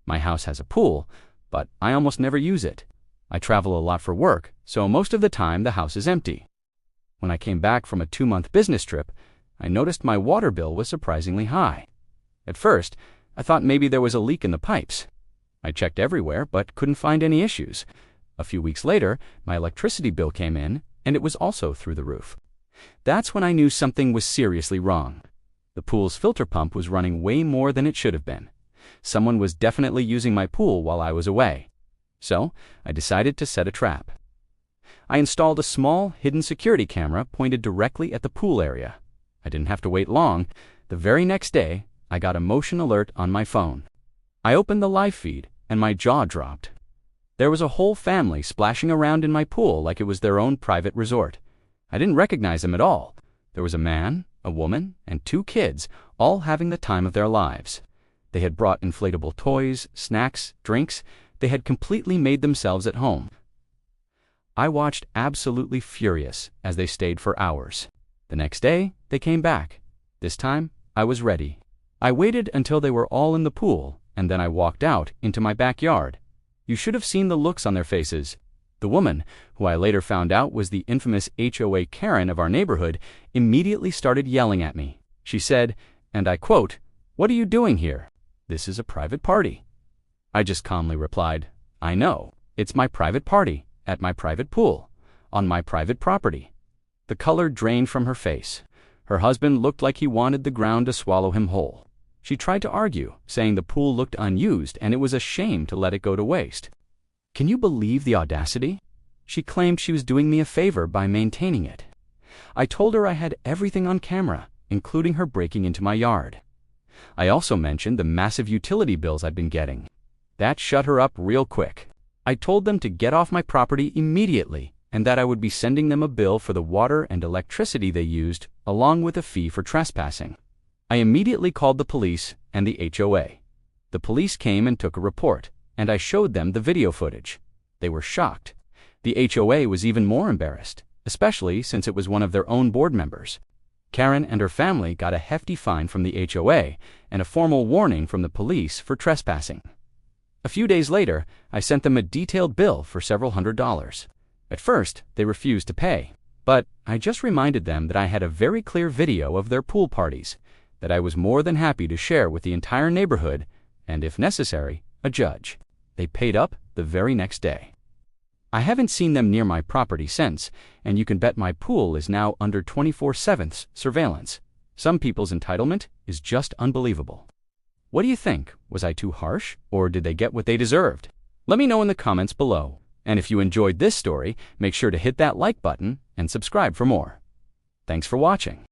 My house has a pool, but I almost never use it. I travel a lot for work, so most of the time the house is empty. When I came back from a 2-month business trip, I noticed my water bill was surprisingly high. At first, I thought maybe there was a leak in the pipes. I checked everywhere, but couldn't find any issues. A few weeks later, my electricity bill came in, and it was also through the roof. That's when I knew something was seriously wrong. The pool's filter pump was running way more than it should have been. Someone was definitely using my pool while I was away. So, I decided to set a trap. I installed a small, hidden security camera pointed directly at the pool area. I didn't have to wait long. The very next day, I got a motion alert on my phone. I opened the live feed, and my jaw dropped. There was a whole family splashing around in my pool like it was their own private resort. I didn't recognize them at all. There was a man, a woman, and 2 kids, all having the time of their lives. They had brought inflatable toys, snacks, drinks. They had completely made themselves at home. I watched absolutely furious as they stayed for hours. The next day, they came back. This time, I was ready. I waited until they were all in the pool, and then I walked out into my backyard. You should have seen the looks on their faces. The woman, who I later found out was the infamous HOA Karen of our neighborhood, immediately started yelling at me. She said, and I quote, "What are you doing here? This is a private party." I just calmly replied, "I know. It's my private party, at my private pool, on my private property." The color drained from her face. Her husband looked like he wanted the ground to swallow him whole. She tried to argue, saying the pool looked unused and it was a shame to let it go to waste. Can you believe the audacity? She claimed she was doing me a favor by maintaining it. I told her I had everything on camera, including her breaking into my yard. I also mentioned the massive utility bills I'd been getting. That shut her up real quick. I told them to get off my property immediately and that I would be sending them a bill for the water and electricity they used, along with a fee for trespassing. I immediately called the police and the HOA. The police came and took a report, and I showed them the video footage. They were shocked. The HOA was even more embarrassed, especially since it was one of their own board members. Karen and her family got a hefty fine from the HOA and a formal warning from the police for trespassing. A few days later, I sent them a detailed bill for several $100s. At first, they refused to pay, but I just reminded them that I had a very clear video of their pool parties, that I was more than happy to share with the entire neighborhood, and if necessary, a judge. They paid up the very next day. I haven't seen them near my property since, and you can bet my pool is now under 24/7 surveillance. Some people's entitlement is just unbelievable. What do you think? Was I too harsh, or did they get what they deserved? Let me know in the comments below. And if you enjoyed this story, make sure to hit that like button and subscribe for more. Thanks for watching.